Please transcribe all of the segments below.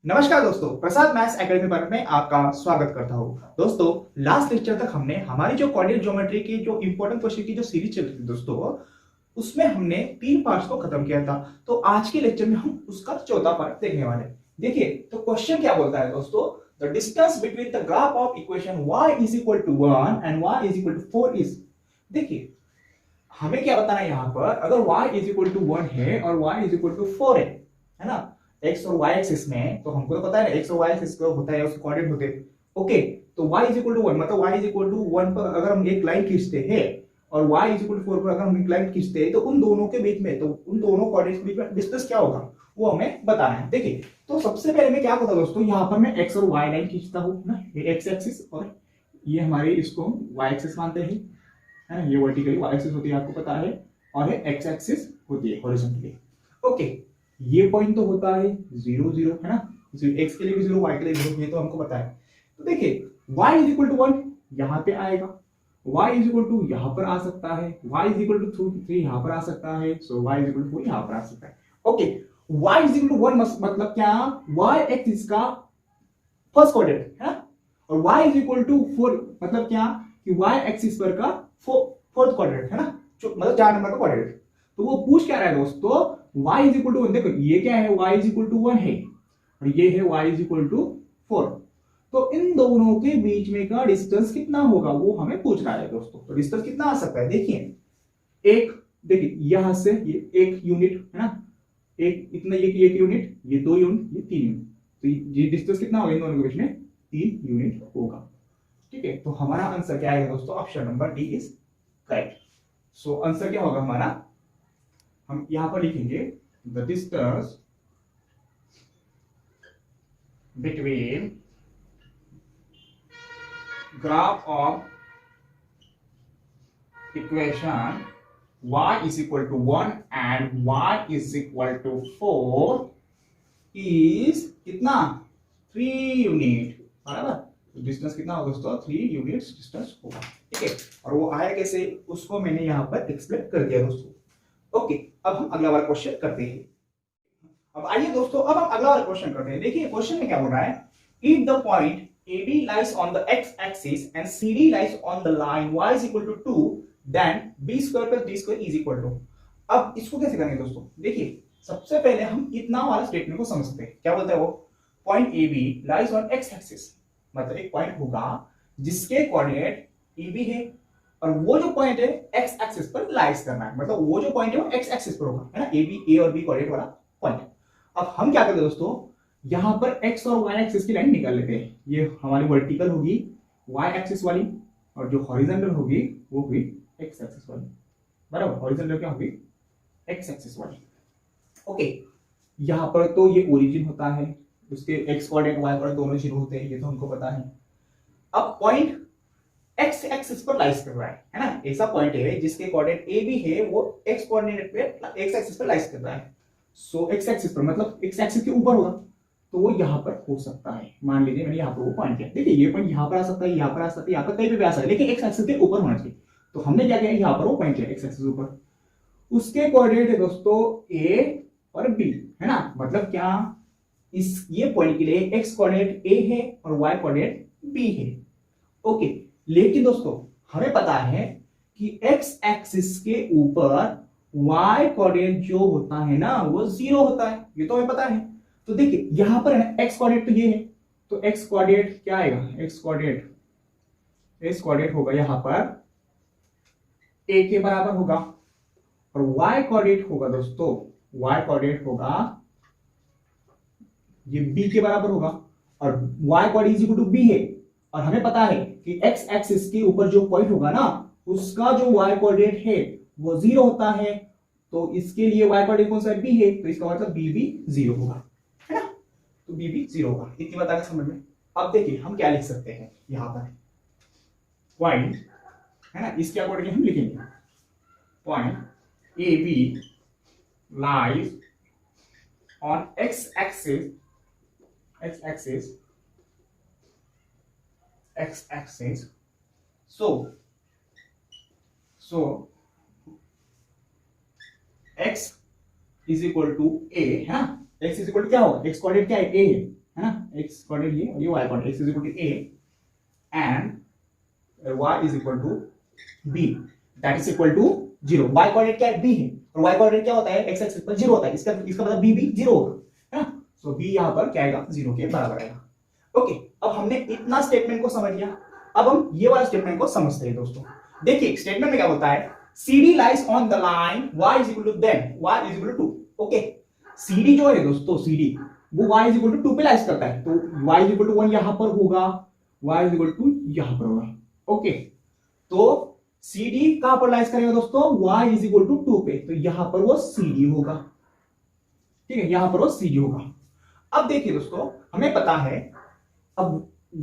नमस्कार दोस्तों, प्रसाद maths academy पर में आपका स्वागत करता हूं। दोस्तों, लास्ट लेक्चर तक हमने हमारी जो कोऑर्डिनेट ज्योमेट्री की जो इंपॉर्टेंट क्वेश्चन की जो सीरीज चल रही थी दोस्तों, उसमें हमने 3 पार्ट्स को खत्म किया था। तो आज के लेक्चर में हम उसका चौथा पार्ट देखने वाले हैं। देखिए, तो क्वेश्चन क्या बोलता है दोस्तों, the distance between the graph of equation y is equal to 1 and y is equal to 4 is. देखिए, हमें क्या बताना है यहाँ पर, अगर y इज इक्वल टू 1 है और y इज इक्वल टू 4 है ना, x और y एक्सिस में, तो हमको तो पता है ना x और y एक्सिस को होता है, उसके कोऑर्डिनेट होते हैं। ओके, तो y इज इक्वल टू 1 मतलब y इज इक्वल टू 1 पर अगर हम एक लाइन खींचते हैं और y इज इक्वल टू 4 पर अगर हम एक लाइन खींचते हैं, तो उन दोनों के बीच में, तो उन दोनों कोऑर्डिनेट्स के बीच में डिस्टेंस क्या होगा वो हमें बताना है। देखिए, तो सबसे पहले मैं क्या करता हूं दोस्तों, यहाँ पर मैं x और y लाइन खींचता हूँ ना, ये x एक्सिस और ये हमारे इसको y एक्सिस मानते हैं, है ना, ये वर्टिकली y एक्सिस होती है आपको पता है, और ये x एक्सिस होती है हॉरिजॉन्टली। ओके, ये पॉइंट तो होता है 0 0, है ना, x के लिए भी 0, y के लिए 0, ये तो हमको पता है। तो देखिए, y इज इक्वल टू 1 यहां पे आएगा, y इज इक्वल टू यहां पर आ सकता है, y इज इक्वल टू 3 यहां पर आ सकता है, so y is equal to 4 यहां पर आ सकता है। Okay, y is equal to 1 मतलब क्या, y एक्सिस का फर्स्ट कोऑर्डिनेट है ना, और y इज इक्वल टू 4 मतलब क्या कि y एक्सिस पर का फोर्थ कोऑर्डिनेट है ना, मतलब 4 नंबर का कोऑर्डिनेट। तो वो पूछ क्या रहा है दोस्तों, y इज इक्वल टू 1, देखो ये क्या है, y इज इक्वल टू 1 है और ये है y इज इक्वल टू 4। तो इन दोनों के बीच में का डिस्टेंस कितना होगा वो हमें पूछ रहा है दोस्तों। तो डिस्टेंस कितना आ सकता है, देखिए एक, देखिए यहां से ये 1 यूनिट है ना, एक इतना, ये 1 यूनिट, ये 2 यूनिट, ये 3 यूनिट, तो ये डिस्टेंस कितना होगा इन दोनों के बीच में, 3 यूनिट होगा। ठीक है, तो हमारा आंसर क्या आएगा दोस्तों, option number D is correct. So answer क्या होगा हमारा, हम यहां पर लिखेंगे the distance between graph of equation y is equal to 1 and y is equal to 4 is कितना, 3 यूनिट, बराबर। तो डिस्टेंस कितना होगा दोस्तों, 3 यूनिट्स डिस्टेंस होगा। ठीक है, और वो आया कैसे उसको मैंने यहां पर एक्सप्लेन कर दिया दोस्तों। ओके, अब हम अगला वाला क्वेश्चन करते हैं। अब आइए दोस्तों, अब हम अगला वाला क्वेश्चन करते हैं। देखिए क्वेश्चन में क्या बोल रहा है, if the point AB lies on the x axis and CD lies on the line y is equal to 2, then b square plus d square is equal to। अब इसको कैसे करेंगे दोस्तों, देखिए सबसे पहले हम इतना वाला स्टेटमेंट को समझते हैं। क्या बोलता है वो, point AB lies on x axis, मतलब एक पॉइंट होगा जिसके कोऑर्डिनेट AB है और वो जो पॉइंट है x एक्सिस पर लाइज करना है, मतलब वो जो पॉइंट है वो x एक्सिस पर होगा, है ना, AB A और B कोऑर्डिनेट वाला पॉइंट। अब हम क्या करते हैं दोस्तों, यहां पर x और y एक्सिस की लाइन निकाल लेते हैं। ये हमारी वर्टिकल होगी y एक्सिस वाली और जो हॉरिजॉन्टल होगी वो हुई x एक्सिस वाली, बराबर। हॉरिजॉन्टल क्या होगी, x एक्सिस वाली। ओके, यहां पर तो ये ओरिजिन होता है, उसके x कोऑर्डिनेट y कोऑर्डिनेट दोनों 0 होते हैं, ये तो हमको पता है। अब पॉइंट x एक्सिस पर लाइज कर रहा है ना, ऐसा पॉइंट है जिसके कोऑर्डिनेट a भी है, वो x कोऑर्डिनेट पे x एक्सिस पर लाइज कर रहा है। सो x एक्सिस पर मतलब x एक्सिस के ऊपर होगा, तो वो यहां पर हो सकता है। मान लीजिए मैंने यहां पर वो पॉइंट किया, देखिए ये पॉइंट यहां पर आ सकता है, यहां पर आ सकता है, यहां पर कहीं भी आ सकता है, लेकिन x एक्सिस के ऊपर होना चाहिए। तो हमने क्या किया, यहां पर वो पॉइंट किया x एक्सिस ऊपर, उसके कोऑर्डिनेट है दोस्तों a और b, है ना, मतलब क्या, इस ये पॉइंट के लिए x कोऑर्डिनेट a है और y कोऑर्डिनेट b है। ओके, लेकिन दोस्तों हमें पता है कि x एक्सिस के ऊपर y कोऑर्डिनेट जो होता है ना वो 0 होता है, ये तो हमें पता है। तो देखिए यहां पर है ना x कोऑर्डिनेट तो ये है, तो x कोऑर्डिनेट क्या आएगा, x कोऑर्डिनेट होगा यहां पर a के बराबर होगा, और y कोऑर्डिनेट होगा दोस्तों, y कोऑर्डिनेट होगा ये b के बराबर होगा, और y coordinate equal to b है, और हमें पता है कि x एक्सिस के ऊपर जो पॉइंट होगा ना उसका जो y कोऑर्डिनेट है वो 0 होता है, तो इसके लिए y कोऑर्डिनेट कौन सा है, b है, तो इसका मतलब b भी 0 होगा, है ना, तो b भी 0 होगा। इतनी बात आ गई समझ में। अब देखिए हम क्या लिख सकते हैं, यहां पर पॉइंट है ना, इसके अकॉर्डिंग हम लिखेंगे point AB lies on x axis, so x is equal to a, है ना, x इज इक्वल टू क्या होगा, x कोऑर्डिनेट क्या है, a है एक्स कोऑर्डिनेट ये और ये y coordinate, x is equal to a and y is equal to b, that is equal to 0। Y coordinate क्या है, बी है, और वाई कोऑर्डिनेट क्या होता है, एक्स एक्सिस पर 0 होता है, इसका मतलब बी भी 0 होगा, है ना। सो बी यहां पर क्या आएगा, 0 के बराबर आएगा। ओके, अब हमने इतना स्टेटमेंट को समझ लिया, अब हम ये वाला स्टेटमेंट को समझते हैं दोस्तों। देखिए स्टेटमेंट में क्या बोलता है, CD lies on the line y is equal to then y is equal to 2। Okay, CD जो है दोस्तों, CD वो y is equal to 2 पे लाइज करता है, तो y is equal to 1 यहां पर होगा, y is equal to यहां पर होगा। ओके, तो CD कहां पर लाइज करेगा दोस्तों, y is equal to 2 पे, तो यहां पर वो CD होगा, ठीक है, यहां पर वो CD होगा। अब देखिए दोस्तों, हमें पता है अब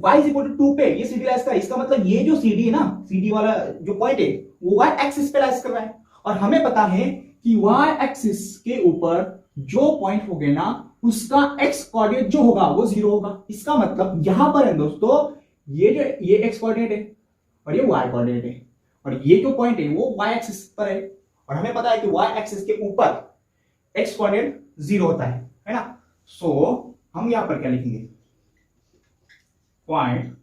y is equal to 2 पे ये CD लाइज कर, इसका मतलब ये जो CD है ना, CD वाला जो पॉइंट है वो y एक्सिस पे लाइज कर रहा है, और हमें पता है कि y एक्सिस के ऊपर जो पॉइंट हो गया ना, उसका x कोऑर्डिनेट जो होगा वो 0 होगा। इसका मतलब यहां पर है दोस्तों, ये x कोऑर्डिनेट है और ये y कोऑर्डिनेट है, और ये जो पॉइंट है वो y एक्सिस पर है, और हमें पता है कि y एक्सिस के ऊपर x कोऑर्डिनेट 0 होता है ना। सो हम यहां पर क्या लिखेंगे, पॉइंट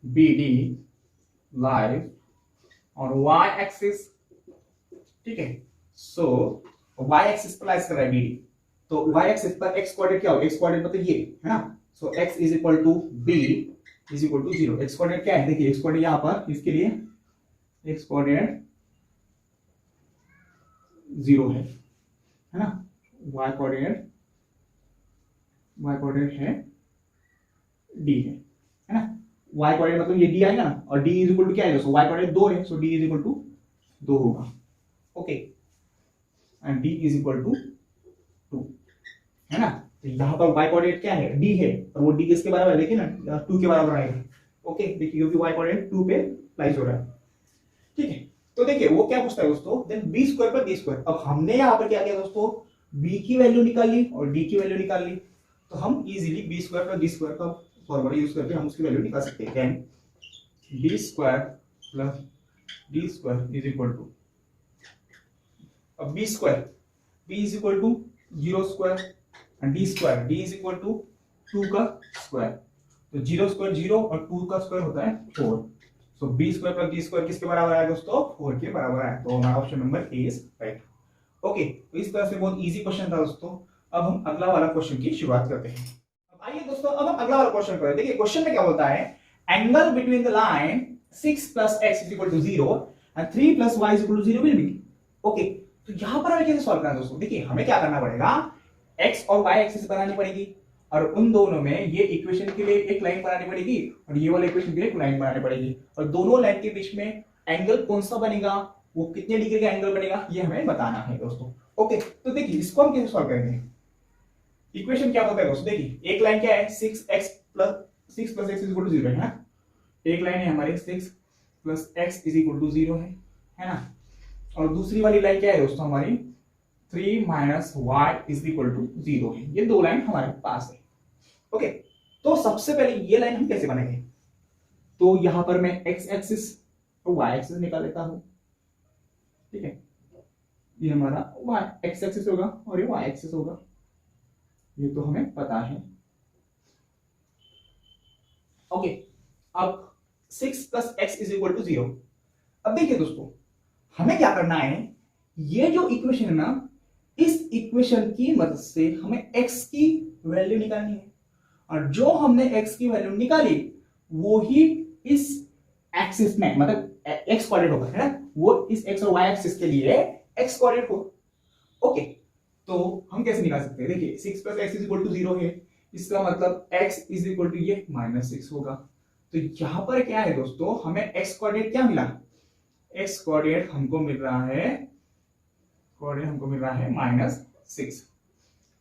BD लाइज और y एक्सिस, ठीक है। सो y एक्सिस पर लाइज कर रहा है BD, तो y एक्सिस पर x कोऑर्डिनेट क्या होगा, x कोऑर्डिनेट मतलब ये है ना। So x is equal to b is equal to 0। x coordinate क्या है, देखिए x कोऑर्डिनेट यहां पर, इसके लिए x कोऑर्डिनेट 0 है ना। y कोऑर्डिनेट है d है ना। y कोऑर्डिनेट मतलब ये d आएगा ना, और d इज इक्वल टू क्या है दोस्तों, y कोऑर्डिनेट 2 है, so d is equal to 2 होगा। Okay, and d is equal to 2 है ना। तो यहां पर y कोऑर्डिनेट क्या है, d है, और वो d किसके बराबर है, देखिए ना 2 के बराबर आएगा। ओके, देखिए क्योंकि y कोऑर्डिनेट 2 पे प्लेस हो रहा है, ठीक है। तो देखिए वो क्या पूछता है दोस्तों, देन b स्क्वायर पर d स्क्वायर। अब हमने यहां पर क्या किया दोस्तों, b की वैल्यू निकाल ली और d की वैल्यू निकाल ली, तो हम easily b square plus d square का फॉर्मूला यूज करके हम उसकी वैल्यू निकाल सकते हैं। Then b square plus d square is equal to, अब b square, b is equal to 0 square and d square, d is equal to 2 का square, तो 0 स्क्वायर 0 और 2 का स्क्वायर होता है 4। सो b square plus d square किसके बराबर है दोस्तों, 4 के बराबर है, तो हमारा option number A is right. Okay, तो इस तरह से बहुत इजी क्वेश्चन था दोस्तों। अब हम अगला वाला क्वेश्चन की शुरुआत करते हैं। अब आइए दोस्तों, अब हम अगला वाला क्वेश्चन करें। देखिए क्वेश्चन में क्या बोलता है, angle between the line 6 plus x is equal to 0 and 3 plus y is equal to 0 will be. Okay, तो यहां पर हमें कैसे सॉल्व करना है दोस्तों, देखिए हमें क्या करना पड़ेगा, x और y एक्सिस बनानी पड़ेगी, और उन दोनों में ये इक्वेशन के लिए एक लाइन बनानी पड़ेगी और ये वाले इक्वेशन के लिए एक लाइन बनानी पड़ेगी, और दोनों लाइन के बीच में एंगल कौन सा बनेगा, वो कितने डिग्री का एंगल बनेगा, ये हमें बताना है दोस्तों। ओके, तो देखिए इसको हम कैसे सॉल्व करेंगे। इक्वेशन क्या होता है दोस्तों, देखिए एक लाइन क्या है, 6x plus x is equal to 0 है ना। एक लाइन है हमारे 6 plus x is equal to 0 है ना, और दूसरी वाली लाइन क्या है दोस्तों हमारी, 3 minus y is equal to 0 है। ये दो लाइन हमारे पास है। ओके, तो सबसे पहले ये लाइन हम कैसे बनाएंगे, तो यहां पर मैं x एक्सिस और y एक्सिस निकाल लेता हूं, ठीक है। ये हमारा x एक्सिस होगा और ये y एक्सिस होगा, ये तो हमें पता है। ओके, अब 6 plus x is equal to 0। अब देखिए दोस्तों, हमें क्या करना है, ये जो इक्वेशन है ना, इस इक्वेशन की मदद से हमें x की वैल्यू निकालनी है, और जो हमने x की वैल्यू निकाली वो ही इस एक्सिस में, मतलब x कोऑर्डिनेट होगा, है ना, वो इस x और y एक्सिस के लिए x कोऑर्डिनेट होगा। ओके, तो हम कैसे निकाल सकते हैं, देखिए 6 plus x is equal to 0 है, इसका मतलब x इज इक्वल टू ये -6 होगा। तो यहां पर क्या है दोस्तों, हमें x कोऑर्डिनेट क्या मिला, x कोऑर्डिनेट हमको मिल रहा है -6।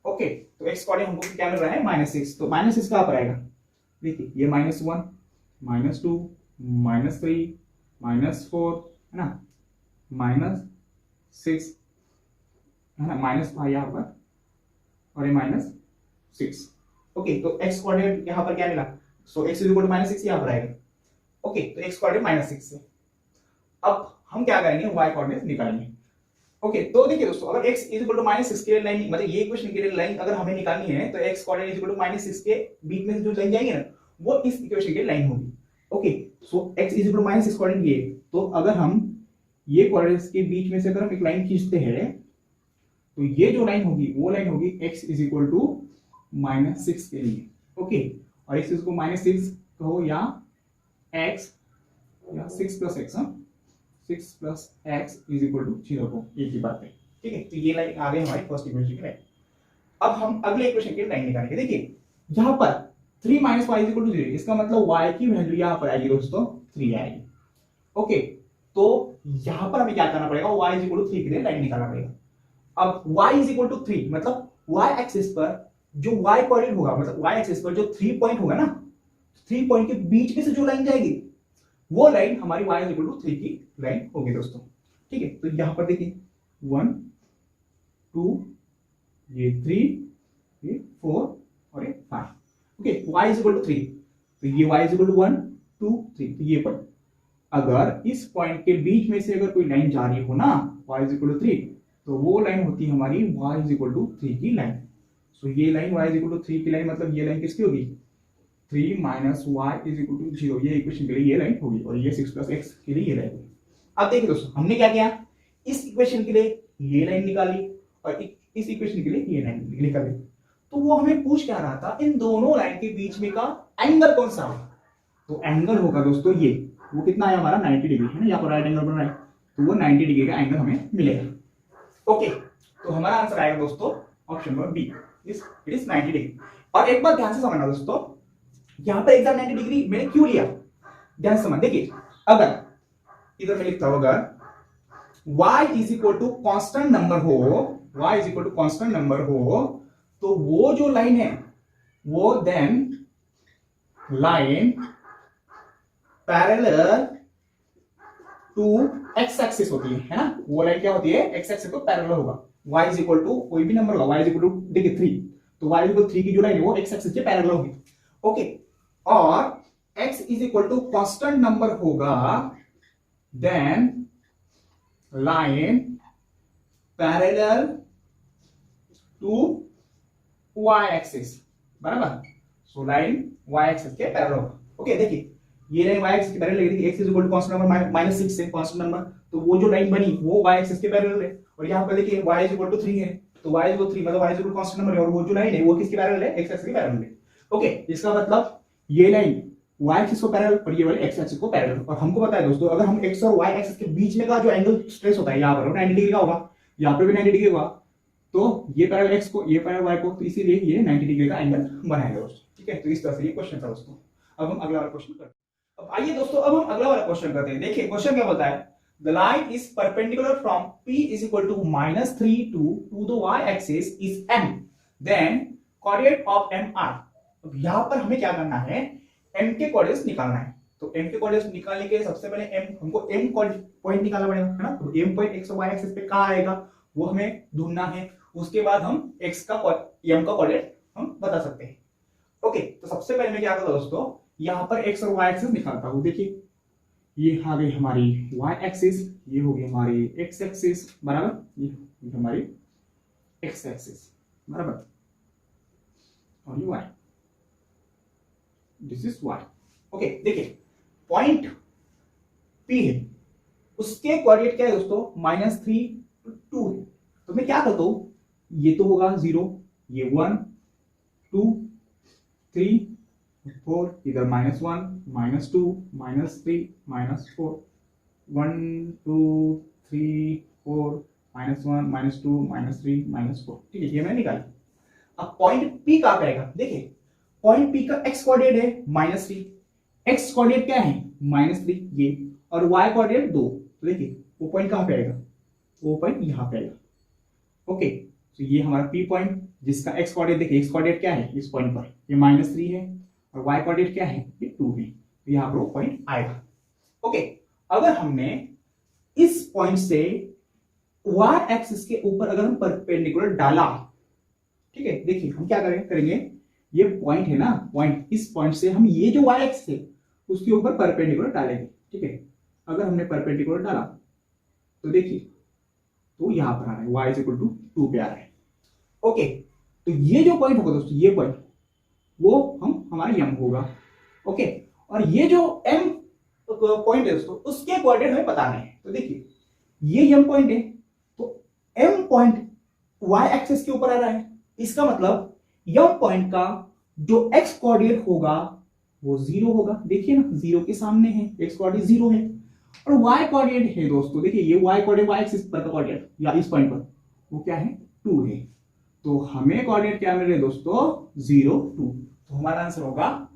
ओके, तो x कोऑर्डिनेट हमको क्या मिल रहा है, -6। तो -6 कहां पर आएगा, देखिए ये -1 -2 -3 -4 है ना, -6 है ना, -5 यहां पर और ये -6। ओके, तो x कोऑर्डिनेट यहां पर क्या मिला, सो x इज इक्वल टू -6 यहां पर आएगा। ओके, तो x कोऑर्डिनेट -6 है। अब हम क्या करेंगे, y कोऑर्डिनेट निकालेंगे। ओके तो देखिए दोस्तों, अगर x इज इक्वल टू -6 के लिए लाइन, मतलब ये इक्वेशन के लिए लाइन अगर हमें निकालनी है तो x coordinate is equal to -6 के बीच में से जो लाइन जाएंगे ना वो इस इक्वेशन के लाइन होगी। Okay so x is equal to -6 coordinate ये, तो अगर हम ये कोऑर्डिनेट्स के बीच में से अगर हम एक लाइन खींचते हैं तो ये जो लाइन होगी वो लाइन होगी x इज इक्वल टू -6 के लिए। ओके और x इसको -6 कहो या x या 6 plus x, 6 plus x is equal to 0 को, एक ही बात है। ठीक है, तो ये लाइन आ गई हमारी फर्स्ट इक्वेशन की लाइन। अब हम अगले इक्वेशन की लाइन निकालेंगे। देखिए यहां पर 3 minus y is equal to 0, इसका मतलब y की वैल्यू यहां पर आएगी दोस्तों 3 आएगी। ओके तो यहां पर हमें क्या करना पड़ेगा, y इज इक्वल टू 3 के लिए लाइन निकालना पड़ेगा। अब y इज इक्वल टू 3 मतलब y एक्सिस पर जो y कोऑर्डिनेट होगा, मतलब y एक्सिस पर जो 3 पॉइंट होगा ना, 3 पॉइंट के बीच में से जो लाइन जाएगी वो लाइन हमारी y इज इक्वल टू 3 की लाइन होगी दोस्तों। ठीक है, तो यहां पर देखिए 1 2 ये 3 ये 4 और ये 5। Okay y is equal to 3, तो ये y इज इक्वल टू 1 2 3, तो ये पॉइंट, अगर इस पॉइंट के बीच में से अगर कोई लाइन जा रही हो ना y इज इक्वल टू 3, तो वो लाइन होती है हमारी y इज इक्वल टू 3 की लाइन। सो ये line y is equal to 3 की लाइन, मतलब ये लाइन किसकी होगी, 3 minus y is equal to 0, ये इक्वेशन के लिए ये लाइन होगी, और ये 6 प्लस एक्स के लिए ये लाइन होगी। अब देखिए दोस्तों हमने क्या किया, इस इक्वेशन के लिए ये लाइन निकाली और इस इक्वेशन के लिए ये लाइन निकाली। तो वो हमें पूछ क्या रहा था, इन दोनों लाइन के बीच में का एंगल कौन सा है, तो एंगल होगा दोस्तों ये, वो कितना है हमारा 90 डिग्री है ना, यहाँ पर राइट एंगल बन रहा है, तो वो 90 डिग्री का एंगल हमें मिलेगा। ओके तो हमारा आंसर आएगा दोस्तों option number B, it is 90 degree. और एक बात ध्यान से समझना दोस्तों, यहां पर एग्जैक्ट 90 डिग्री मैंने क्यों लिया, ध्यान से समझ। देखिए अगर इधर मैं लिखता हूं अगर y is equal to constant number हो, y is equal to constant number हो, तो वो जो लाइन है वो then line parallel to x axis होती है ना, वो लाइन क्या होती है x एक्सिस को पैरेलल होगा। y इज इक्वल टू कोई भी नंबर होगा, y इज इक्वल टू देखिए 3, तो y इज इक्वल 3 की जो लाइन है वो x एक्सिस के पैरेलल होगी। ओके और x is equal to constant number होगा then line parallel to y axis, बराबर। सो लाइन y एक्सिस के पैरेलल होगा। ओके देखिए ये लाइन y एक्सिस के पैरेलल है, x is equal to constant number -6 है कांस्टेंट नंबर, तो वो जो लाइन बनी वो y एक्सिस के पैरेलल है। और यहां पर देखिए y इज इक्वल टू 3 है, तो y इज इक्वल टू 3 मतलब y is equal to constant number है, और वो जो लाइन है वो किसके पैरेलल है, x एक्सिस के पैरेलल है। ओके इसका मतलब ये लाइन y एक्सिस को पैरेलल और ये वाली x एक्सिस को पैरेलल। और हमको पता है दोस्तों अगर हम x और y एक्सिस के बीच में का जो एंगल स्ट्रेस होता है यहाँ पर 90 डिग्री का होगा, यहाँ पर भी 90 डिग्री होगा, तो ये पैरेलल x को ये पैरेलल y को, तो इसीलिए ये 90 डिग्री का एंगल बनाएगा दोस्तों। ठीक है, तो इस तरह से ये क्वेश्चन था दोस्तों। अब हम अगला वाला क्वेश्चन करते हैं। अब आइए दोस्तों अब हम अगला वाला क्वेश्चन करते हैं। देखिए क्वेश्चन क्या बोलता है, the line is perpendicular from p is equal to -3 to the y axis is m, then coordinate of m are। अब यहां पर हमें क्या करना है, m के कोऑर्डिनेट्स निकालना है। तो m के कोऑर्डिनेट्स निकालने के लिए सबसे पहले हमको m पॉइंट निकालना पड़ेगा है ना, तो m पॉइंट x और y एक्सिस पे कहां आएगा वो हमें ढूंढना है। उसके बाद हम x का m का कोऑर्डिनेट हम बता सकते हैं। ओके तो सबसे पहले मैं क्या करता हूं दोस्तों, यहां पर x और y एक्सिस निकालता हूं। देखिए ये आ गई हमारी y एक्सिस, ये होगी हमारी x एक्सिस, बराबर, ये हमारी x एक्सिस, बराबर, और ये y, this is y। Okay देखिए पॉइंट P है, उसके कोऑर्डिनेट क्या है दोस्तों -3 2 है, तो मैं क्या करता हूं, ये तो होगा 0, ये 1 2 3 4, इधर -1 -2 -3 -4, 1 2 3 4 -1 -2 -3 -4। ठीक है ये मैंने निकाला। अब पॉइंट P कहां पे आएगा, देखिए पॉइंट P का x कोऑर्डिनेट है -3, x कोऑर्डिनेट क्या है -3 ये, और y कोऑर्डिनेट 2, तो देखिए वो पॉइंट कहां पे आएगा, वो पॉइंट यहां पे आएगा। ओके तो ये हमारा P पॉइंट जिसका x कोऑर्डिनेट, देखिए x कोऑर्डिनेट क्या है इस पॉइंट पर, ये -3 है, और y कोऑर्डिनेट क्या है ये 2 है, तो यहां पर वो पॉइंट आएगा। ओके अगर हमने इस पॉइंट से y एक्सिस के ऊपर अगर हम परपेंडिकुलर डाला, ठीक है देखिए हम क्या करेंगे, ये पॉइंट है ना, पॉइंट, इस पॉइंट से हम ये जो y एक्सिस है उसके ऊपर परपेंडिकुलर डालेंगे। ठीक है अगर हमने परपेंडिकुलर डाला तो देखिए तो यहां पर आ रहा है y इज इक्वल टू 2 पे आ रहा है। ओके, तो ये जो पॉइंट होगा दोस्तों, ये पॉइंट वो हमारा m होगा। ओके, और ये जो m पॉइंट है दोस्तों, उसके कोऑर्डिनेट हमें बताना है। तो देखिए ये m पॉइंट है, तो m पॉइंट y एक्सिस के ऊपर आ रहा है, इसका मतलब m पॉइंट का जो x कोऑर्डिनेट होगा वो 0 होगा। देखिए ना, 0 के सामने है, x कोऑर्डिनेट 0 है, और y कोऑर्डिनेट है दोस्तों, देखिए ये y कोऑर्डिनेट y एक्सिस पर का कोऑर्डिनेट या इस पॉइंट पर वो क्या है, 2 है। तो हमें कोऑर्डिनेट क्या मिल रहे दोस्तों, 0 2। तो हमारा आंसर होगा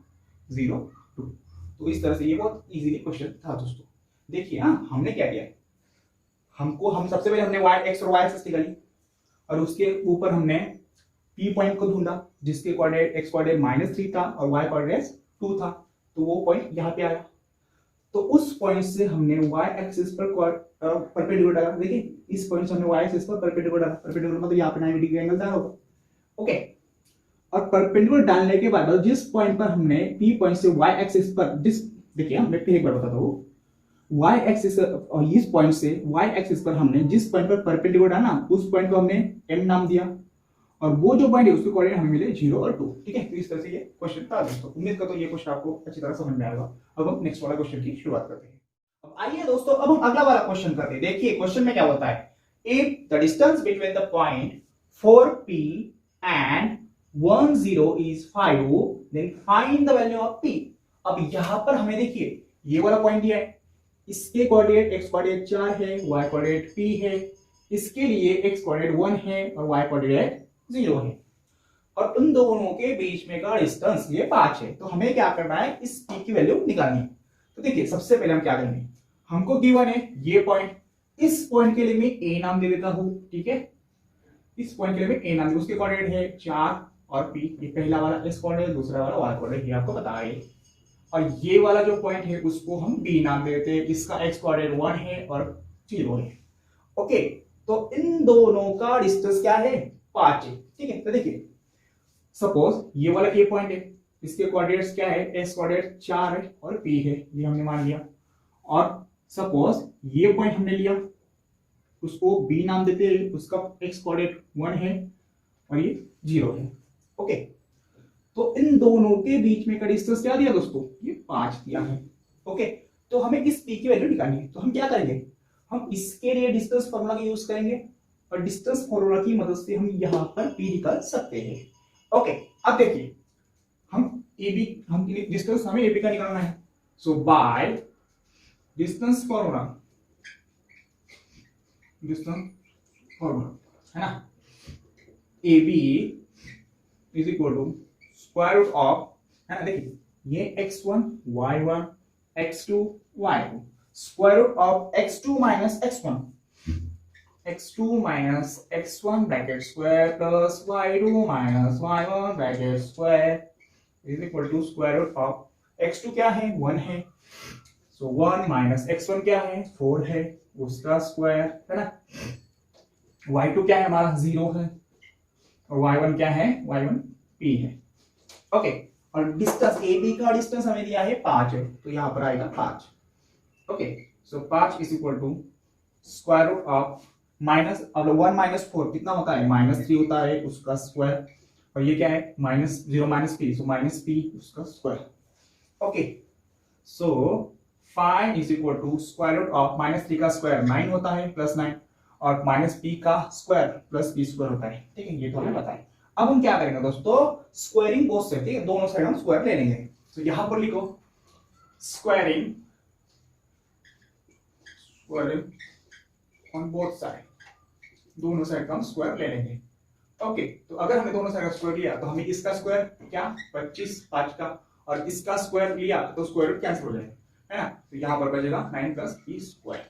0 2। तो इस तरह से ये बहुत इजीली क्वेश्चन था दोस्तों। देखिए हमने क्या किया, हम सबसे पहले हमने y x और y एक्सिस निकाली, और उसके ऊपर हमने p पॉइंट को ढूंढा जिसके कोऑर्डिनेट x कोऑर्डिनेट -3 था और y कोऑर्डिनेट 2 था, तो वो पॉइंट यहाँ पे आया। तो उस पॉइंट से हमने y एक्सिस पर परपेंडिकुलर डाला। देखिए इस पॉइंट से हमने y एक्सिस पर परपेंडिकुलर डाला, परपेंडिकुलर मतलब यहाँ पे 90 डिग्री एंगल डाला होगा। ओके, और परपेंडिकुलर डालने के बाद जिस पॉइंट पर हमने p पॉइंट से y एक्सिस पर देखिए मैं फिर एक बार बताता हूँ, y एक्सिस और इस पॉइंट से y एक्सिस पर हमने जिस पॉइंट पर परपेंडिकुलर डाला उस पॉइंट को हमने m नाम दिया, और वो जो पॉइंट है उसके कोऑर्डिनेट हमें मिले 0 और 2। ठीक है, तो इस तरह से ये क्वेश्चन था दोस्तों। उम्मीद करता हूं ये क्वेश्चन आपको अच्छी तरह समझ में आएगा। अब हम नेक्स्ट वाला क्वेश्चन की शुरुआत करते हैं। अब आइए दोस्तों, अब हम अगला वाला क्वेश्चन करते हैं। देखिए क्वेश्चन में क्या होता है, if the distance between the point 4p and 1 0 is 5, then find the value of p। अब यहां पर हमें देखिए ये वाला पॉइंट दिया है, इसके कोऑर्डिनेट x कोऑर्डिनेट 4 है, y कोऑर्डिनेट p है, इसके लिए x कोऑर्डिनेट 1 है और y कोऑर्डिनेट 0 है, और उन दोनों के बीच में का डिस्टेंस ये 5 है। तो हमें क्या करना है, इस p की वैल्यू निकालनी है। तो देखिए सबसे पहले हम क्या करेंगे, हमको गिवन है ये पॉइंट, इस पॉइंट के लिए मैं a नाम दे देता हूं। ठीक है, इस पॉइंट के लिए मैं a नाम दे, उसके कोऑर्डिनेट है 4 और p, ये पहला वाला x कोऑर्डिनेट, दूसरा वाला y कोऑर्डिनेट, ये आपको पता है। और ये वाला जो पॉइंट है उसको हम b नाम दे देते हैं, इसका x कोऑर्डिनेट 1 है और 0 है। ओके, तो इन दोनों का डिस्टेंस क्या है, 5 है। ठीक है, तो देखिए सपोज ये वाला a पॉइंट है, इसके कोऑर्डिनेट्स क्या है, x कोऑर्डिनेट 4 है और p है, ये हमने मान लिया। और सपोज ये पॉइंट हमने लिया, उसको b नाम देते हैं, उसका x कोऑर्डिनेट 1 है और ये 0 है। ओके, तो इन दोनों के बीच में का डिस्टेंस क्या दिया दोस्तों, ये 5 दिया है। ओके, तो हमें इस p की वैल्यू निकालनी है। तो हम क्या करेंगे, हम इसके लिए डिस्टेंस फॉर्मूला का यूज करेंगे, और डिस्टेंस फॉर्मूला की मदद से हम यहां पर p निकाल सकते हैं। ओके, अब देखिए हम डिस्टेंस हमें ab का निकालना है। सो बाय डिस्टेंस फॉर्मूला है ना, ab is equal to square root of, है ना, देखिए ये x1 y1 x2 y2 square root of x2 minus x1 bracket square plus y2 minus y1 bracket square is equal to square root of x2 क्या है, 1 है, सो 1 minus x1 क्या है, 4 है, उसका स्क्वायर, है ना। y2 क्या है हमारा, 0 है, और y1 क्या है, y1 p है। ओके, और डिस्टेंस AB का डिस्टेंस हमें दिया है 5 है, तो यहां पर आएगा 5। Okay, so 5 is equal to square root of minus, अब 1 माइनस 4 कितना होता है, -3 होता है, उसका स्क्वायर, और ये क्या है, -0 माइनस p, सो -p उसका स्क्वायर। Okay, so 5 is equal to square root of -3 का स्क्वायर 9 होता है, +9, और -p का स्क्वायर प्लस p स्क्वायर होता है। ठीक है, ये तो हमें पता है। अब हम क्या करेंगे दोस्तों, स्क्वायरिंग बोथ साइड, ठीक है, दोनों साइड हम स्क्वायर ले लेंगे। तो यहां पर लिखो स्क्वायरिंग ऑन बोथ साइड, दोनों साइड का हम स्क्वायर ले लेंगे। ओके, तो अगर हमने दोनों साइड का स्क्वायर लिया तो हमें इसका स्क्वायर क्या, 25 5 का, और इसका स्क्वायर लिया तो स्क्वायर रूट कैंसिल हो जाएगा, है ना। तो यहां पर बचेगा 9 + p स्क्वायर।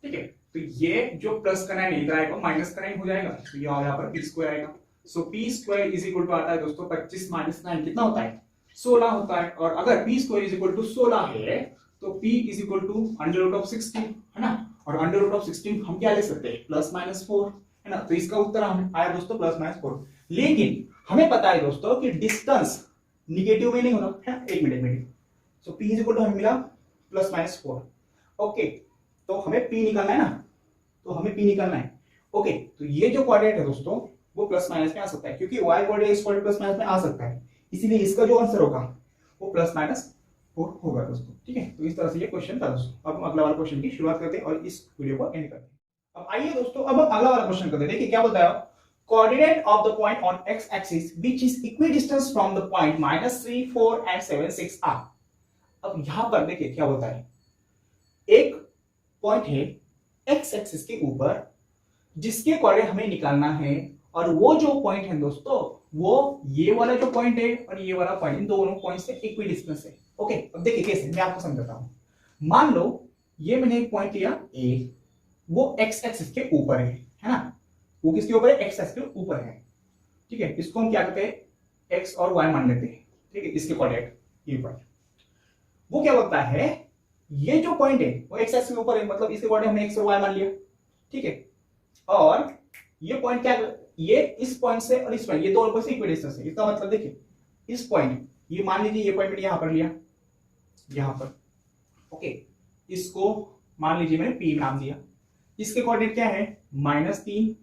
ठीक है, तो ये जो प्लस का 9 इधर आएगा, माइनस का 9 हो जाएगा, तो यहाँ पर p स्क्वायर आएगा। So p square is equal to आता है दोस्तों 25 - 9 कितना होता है, 16 होता है। और अगर p square is equal to 16 है तो p इज इक्वल टू √16, है ना, और √16 हम क्या ले सकते हैं, +-4, है ना। तो इसका उत्तर हम आया दोस्तों +-4। लेकिन हमें पता है दोस्तों कि डिस्टेंस निगेटिव में नहीं होना, है ना। एक minute, so p is equal to हमें मिला +-4। ओके, तो हमें p निकालना है ना, तो हमें p निकालना है। ओके, तो ये जो कोऑर्डिनेट है दोस्तों वो प्लस माइनस में आ सकता है, क्योंकि y कोऑर्डिनेट इस कोऑर्डिनेट प्लस माइनस में आ सकता है, इसीलिए इसका जो आंसर होगा वो प्लस माइनस होगा दोस्तों। ठीक है, तो इस तरह से ये क्वेश्चन था दोस्तों। अब हम अगला वाला क्वेश्चन की शुरुआत करते हैं और इस वीडियो को एंड करते हैं। अब आइए दोस्तों, अब हम अगला वाला क्वेश्चन करते हैं। देखिए क्या बोलता है, coordinate of the point on x axis which is equidistance from the point -3, 4 and 7, 6 R. अब यहां पर देखिए क्या होता है, एक पॉइंट है x एक्सिस के ऊपर जिसके कोऑर्डिनेट हमें निकालना है, और वो जो पॉइंट है दोस्तों वो ये वाला जो पॉइंट है और ये वाला पॉइंट, इन दोनों पॉइंट से इक्विडिस्टेंस है। ओके, अब देखिए कैसे, मैं आपको समझाता हूं। मान लो ये मैंने एक पॉइंट लिया ए, वो x एक्सिस के ऊपर है ना, वो किसके ऊपर है, x एक्सिस के ऊपर है। ठीक है, इसको हम क्या करते हैं, x और y मान लेते हैं। ठीक है, इसके कोऑर्डिनेट ये पॉइंट, वो क्या बोलता है, ये जो पॉइंट है वो x एक्सिस के ऊपर है, मतलब इसके कोऑर्डिनेट हमने x और y मान लिया। ठीक है, और ये पॉइंट क्या, ये इस पॉइंट से और इस पॉइंट, ये दोनों पॉइंट से इक्विडिस्टेंस है। इसका मतलब देखिए इस पॉइंट, ये मान लीजिए ये पॉइंट मैंने यहां पर लिया, यहां पर। ओके, इसको मान लीजिए मैंने P नाम दिया। इसके कोऑर्डिनेट क्या है, -3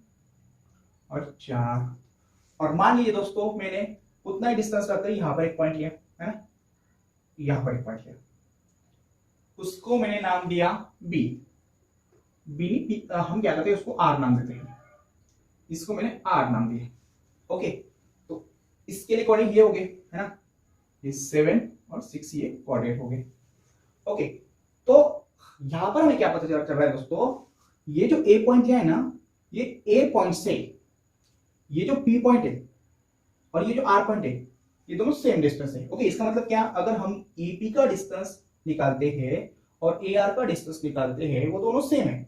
और 4। और मान लीजिए दोस्तों मैंने उतना ही डिस्टेंस रखकर यहां पर एक पॉइंट लिया, है ना, यहां पर एक पॉइंट लिया, उसको मैंने नाम दिया B। हम क्या करते हैं, उसको R नाम देते हैं, इसको मैंने R नाम दिया। ओके, तो इसके लिए कोऑर्डिनेट ये हो गए, है ना, ये 7 और 6 ये कोऑर्डिनेट हो गए। ओके, तो यहां पर हमें क्या पता चल रहा है दोस्तों, ये जो A पॉइंट है ना, ये A पॉइंट से ये जो P पॉइंट है और ये जो R पॉइंट है, ये दोनों सेम डिस्टेंस है। ओके, इसका मतलब क्या, अगर हम EP का डिस्टेंस निकालते हैं और AR का डिस्टेंस निकालते हैं, वो दोनों सेम है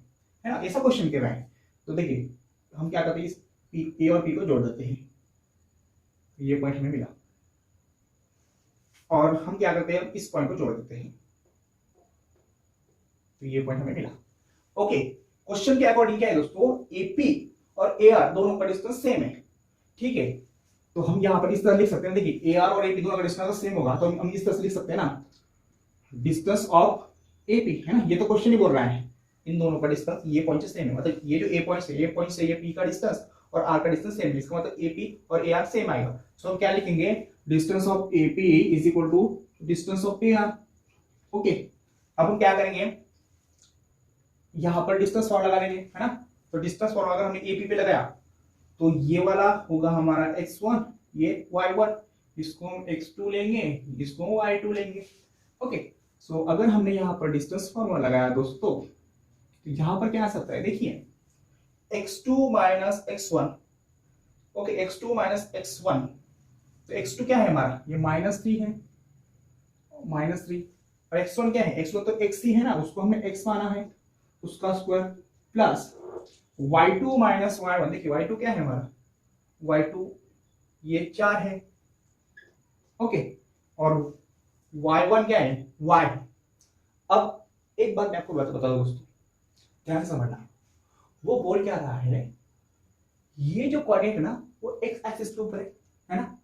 ना, ऐसा क्वेश्चन कह रहा है। तो देखिए हम क्या करते हैं, इस A और P को जोड़ देते हैं, ये पॉइंट हमें मिला, और हम क्या करते हैं, इस पॉइंट को जोड़ देते हैं, तो ये पॉइंट हमें मिला। ओके, क्वेश्चन के अकॉर्डिंग क्या है दोस्तों, AP और AR दोनों का डिस्टेंस सेम है। ठीक है, तो हम यहां पर इस तरह लिख सकते हैं, देखिए AR और AP दोनों का डिस्टेंस सेम होगा, तो हम इस तरह से लिख सकते हैं ना, डिस्टेंस ऑफ AP, है ना, ये तो क्वेश्चन ही बोल रहा है इन दोनों का डिस्टेंस ये पॉइंट से सेम है, मतलब ये जो A पॉइंट से ये P का डिस्टेंस और R का डिस्टेंस सेम है, इसका मतलब AP और AR सेम आएगा। सो हम क्या लिखेंगे, distance of AP is equal to distance of AR। Okay, अब हम क्या करेंगे, यहां पर डिस्टेंस फॉर्मूला लगाएंगे, है ना, तो डिस्टेंस फॉर्मूला अगर हमने AP पे लगाया तो ये वाला होगा हमारा x1, ये y1, इसको हम x2 लेंगे, इसको हम y2 लेंगे। ओके, सो अगर हमने यहां पर डिस्टेंस फॉर्मूला लगाया दोस्तों, तो यहां पर क्या आ सकता है, देखिए x2 minus x1। Okay, x2 minus x1, तो x2 क्या है हमारा, ये -3 है, -3, और x1 क्या है, x1 तो x ही है ना, उसको हमने x माना है, उसका square, plus y2 minus y1, देखिए y2 क्या है हमारा, y2 ये 4 है। ओके, और y1 क्या है, y। अब एक बात मैं आपको बता दूं दोस्तों, ध्यान से समझना, वो बोल क्या रहा है, ये जो कोऑर्डिनेट है ना वो x एक्सिस के ऊपर है ना,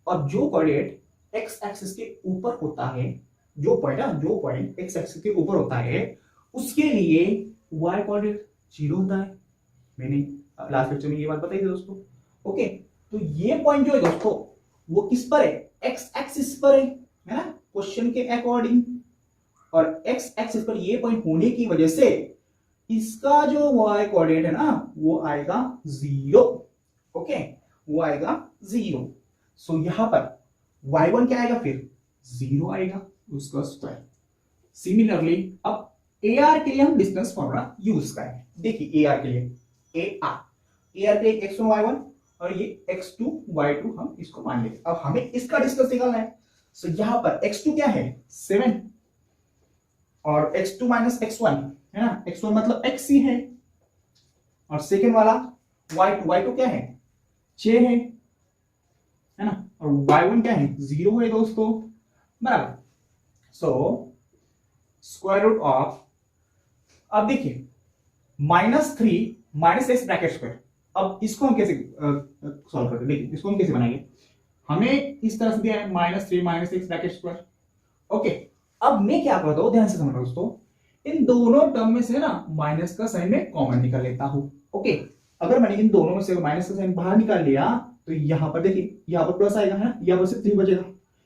और जो कोऑर्डिनेट x एक्सिस के ऊपर होता है, जो पॉइंट x एक्सिस के ऊपर होता है, उसके लिए y कोऑर्डिनेट 0 होता है। मैंने लास्ट लेक्चर में ये बात बताई थी दोस्तों। ओके, तो ये पॉइंट जो है दोस्तों वो किस पर है, x एक्सिस पर है ना, क्वेश्चन के अकॉर्डिंग, और x एक्सिस पर ये पॉइंट होने की वजह से इसका जो y कोऑर्डिनेट है ना वो आएगा 0। ओके, वो आएगा 0। सो यहां पर y1 क्या आएगा, फिर 0 आएगा, उसका स्क्वायर। सिमिलरली अब AR के लिए हम डिस्टेंस फॉर्मूला यूज करेंगे। देखिए AR के लिए AR के लिए x1 y1 और ये x2 y2 हम इसको मान लेंगे। अब हमें इसका डिस्टेंस निकालना है, सो यहां पर x2 क्या है, 7, और x2 माइनस x1 है ना, x1 मतलब x ही है, और सेकेंड वाला y2 क्या है, 6 है ना, और y1 क्या है, 0 है दोस्तों, बराबर। सो स्क्वायर रूट ऑफ, अब देखिए -3 माइनस एक्स ब्रैकेट स्क्वायर, अब इसको हम कैसे सॉल्व करते हैं, देखिए इसको हम कैसे बनाएंगे, हमें इस तरह से दिया है -3 minus x bracket square. Okay, अब मैं क्या करता हूं, ध्यान से समझना दोस्तों, इन दोनों टर्म में से ना माइनस का साइन में कॉमन निकाल लेता हूं। ओके, अगर मैंने इन दोनों में से माइनस का साइन बाहर निकाल लिया तो यहाँ पर देखिए, यहाँ पर प्लस आएगा है ना, यहाँ पर से 3 बचेगा।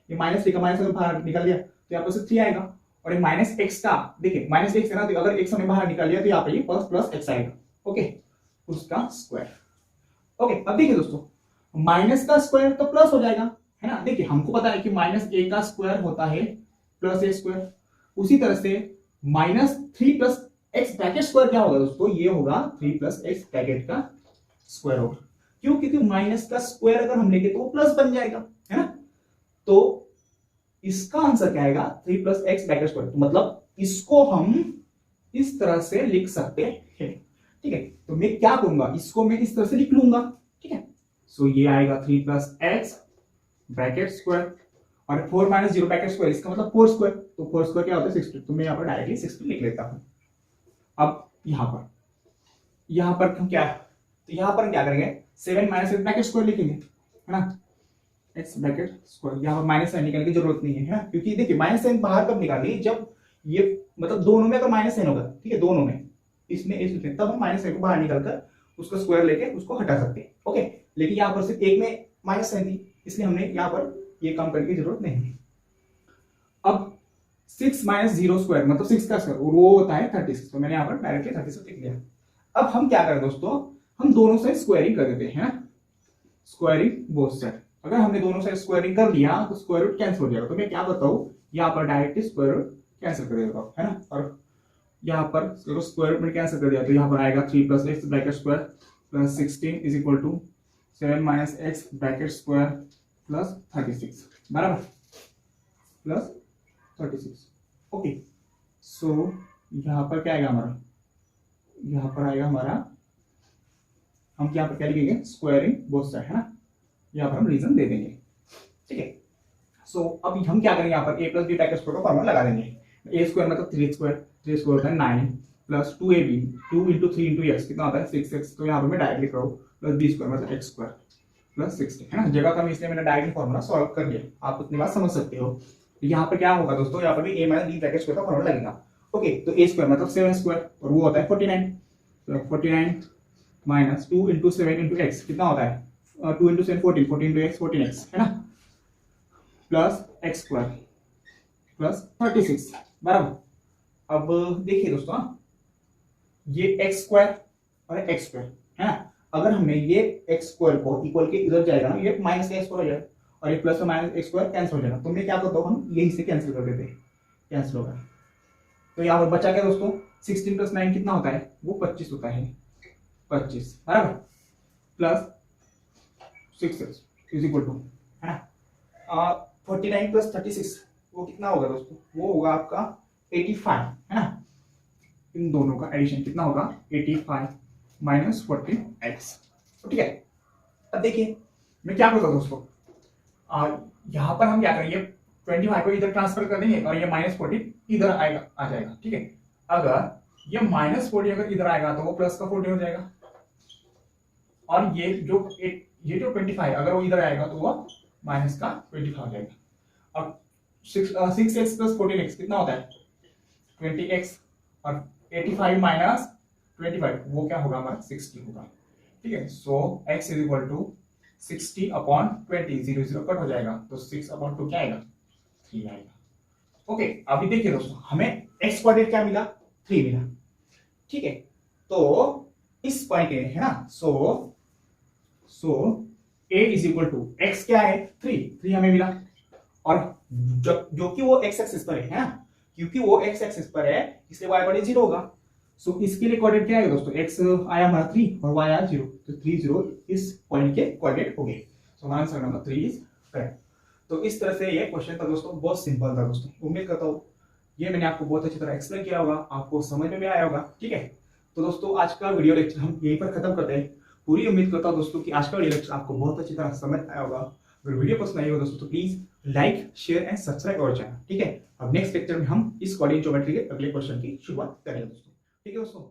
ये माइनस 3 का माइनस अगर बाहर निकाल लिया तो यहाँ पर से 3 आएगा, और ये माइनस एक्स का देखिए माइनस एक्स है ना, तो अगर एक्स हमने बाहर निकाल लिया तो यहाँ पर ये प्लस एक्स आएगा। ओके, उसका स्क्वायर। ओके, अब देखिए दोस्तों, माइनस का स्क्वायर तो प्लस हो जाएगा है ना। देखिए हमको पता है कि माइनस ए का स्क्वायर होता है प्लस ए स्क्वायर। उसी तरह से minus 3 plus x bracket square क्या होगा दोस्तों, ये होगा 3 प्लस एक्स ब्रैकेट का स्क्वायर होगा। क्यों? क्योंकि माइनस का स्क्वायर अगर हम लेंगे तो वो प्लस बन जाएगा है ना। तो इसका आंसर क्या आएगा, 3 प्लस एक्स ब्रैकेट स्क्वायर। तो मतलब इसको हम इस तरह से लिख सकते हैं, ठीक है। तो मैं क्या करूंगा, इसको मैं इस तरह से लिख लूंगा, ठीक है। सो ये आएगा 3 प्लस एक्स ब्रैकेट स्क्वायर, और 4 माइनस 0 ब्रैकेट स्क्वायर, इसका मतलब 4 स्क्वायर। तो 4 स्क्वायर क्या होता है 60। तो मैं यहाँ पर डायरेक्टली 60 लिख लेता हूं। अब यहाँ पर हम क्या, तो यहाँ पर हम क्या करेंगे, 7 माइनस एक्स ब्रैकेट स्क्वायर लिखेंगे है ना, एक्स ब्रैकेट स्क्वायर। यहाँ पर माइनस साइन निकालने की जरूरत नहीं है ना, क्योंकि देखिए माइनस साइन बाहर कब निकालिए, जब ये मतलब दोनों में अगर माइनस साइन होगा, ठीक है, दोनों में, इसमें इसमें, तब हम माइनस साइन को बाहर निकालकर उसका स्क्वायर लेके उसको हटा सकते हैं। ओके, लेकिन यहाँ पर सिर्फ एक में माइनस साइन थी, इसलिए हमने यहाँ पर ये काम करने की जरूरत नहीं है। अब 6 माइनस 0 स्क्वायर मतलब 6 का स्क्वायर, वो होता है 36। तो मैंने यहाँ पर डायरेक्टली 36 लिख लिया। अब हम क्या करें दोस्तों, हम दोनों साइड स्क्वायरिंग कर देते हैं, स्क्वायरिंग बोथ साइड। अगर हमने दोनों साइड स्क्वायरिंग कर लिया तो स्क्वायर रूट कैंसिल हो जाएगा। तो मैं क्या करता हूँ, यहाँ पर डायरेक्टली स्क्वायर रूट कैंसिल कर देता हूँ है ना, और यहाँ पर स्क्वायर रूट में कैंसिल कर दिया तो यहाँ पर आएगा 3 plus x bracket square plus 16 is equal to 7 minus x bracket square plus 36 बराबर, प्लस 36। ओके, सो यहाँ पर क्या आएगा हमारा, यहाँ पर आएगा हमारा, हम यहाँ पर क्या लिखेंगे, स्क्वायरिंग बोथ साइड है ना, यहाँ पर हम रीजन दे देंगे, ठीक है। सो अब हम क्या करेंगे, यहाँ पर a plus B bracket square का फॉर्मूला लगा देंगे। a स्क्वायर मतलब 3 स्क्वायर होता है 9 plus 2ab 2 into 3 into x कितना होता है 6x। तो यहाँ पर मैं डायरेक्ट लिख रहा हूँ प्लस b स्क्वायर मतलब x स्क्वायर प्लस 60 है ना, जगह कम इसलिए मैंने डायरेक्ट फॉर्मूला सॉल्व कर लिया। आप उतनी बात समझ सकते हो। यहाँ पर क्या होगा दोस्तों, यहाँ पर भी a minus B bracket square का फॉर्मूला लगेगा। ओके, तो a स्क्वायर मतलब 7 स्क्वायर और वो होता है 49। तो 49 माइनस 2 इंटू 7 इंटू एक्स कितना होता है 2 इंटू 7 14, 14 इंटू एक्स 14x है ना, प्लस एक्स स्क्वायर प्लस 36 बराबर। अब देखिए दोस्तों, ये एक्स स्क्वायर और एक्स स्क्वायर है ना, अगर हमने ये एक्स स्क्वायर को इक्वल के इधर जाएगा ना, ये माइनस एक्स स्क्वायर हो जाएगा और ये प्लस और माइनस एक्स स्क्वायर कैंसिल हो जाएगा। तो मैं क्या करता हूँ, हम यही से कैंसिल कर देते हैं, कैंसिल होगा। तो यहाँ पर बचा क्या दोस्तों, 16 प्लस 9 कितना होता है, वो 25 होता है, 25 बराबर, plus 6x is equal to है ना 49 प्लस 36 वो कितना होगा दोस्तों, वो होगा आपका 85 है ना। इन दोनों का एडिशन कितना होगा 85 माइनस 14x, ठीक है। अब देखिए मैं क्या करता हूँ दोस्तों, यहाँ पर हम क्या करेंगे, 25 को इधर ट्रांसफर कर देंगे और ये माइनस 14 इधर आएगा, आ जाएगा, ठीक है। अगर ये माइनस 40 अगर इधर आएगा तो वो प्लस का 40 हो जाएगा, और ये जो 25 अगर वो इधर आएगा तो वो माइनस का 25 हो जाएगा। अब 6x प्लस 14x कितना होता है 20x, और 85 माइनस 25 वो क्या होगा हमारा 60 होगा, ठीक है। So x is equal to 60 upon 20, 0 0 cut हो जाएगा तो 6 अपॉन 2 क्या आएगा 3 आएगा। ओके, अभी देखिए दोस्तों, हमें x क्वाड्रेट क्या मिला 3 मिला, ठीक है। तो इस पॉइंट पे है ना, so a is equal to x क्या है 3 हमें मिला, और जो कि वो x एक्सिस पर है ना, क्योंकि वो x एक्सिस पर है इसलिए y बड़े 0 होगा। सो इसके लिए कोऑर्डिनेट क्या है दोस्तों, x आया हमारा 3 और y आया 0, तो 3 0 इस पॉइंट के कोऑर्डिनेट हो गए। सो हमारा आंसर नंबर 3 इज करेक्ट। तो इस तरह से ये क्वेश्चन था दोस्तों, बहुत सिंपल था दोस्तों। उम्मीद करता हूँ ये मैंने आपको बहुत अच्छी तरह एक्सप्लेन किया होगा, आपको समझ में भी आया होगा, ठीक है। तो दोस्तों आज का वीडियो लेक्चर हम यहीं पर खत्म करते हैं। पूरी उम्मीद करता हूँ दोस्तों कि आज का वीडियो लेक्चर आपको बहुत अच्छी तरह समझ आया होगा। अगर वीडियो पसंद आई हो दोस्तों तो please like share and subscribe our channel, ठीक है। अब नेक्स्ट लेक्चर में हम इस कोऑर्डिनेट ज्योमेट्री के अगले क्वेश्चन की शुरुआत करेंगे दोस्तों, ठीक है दोस्तों।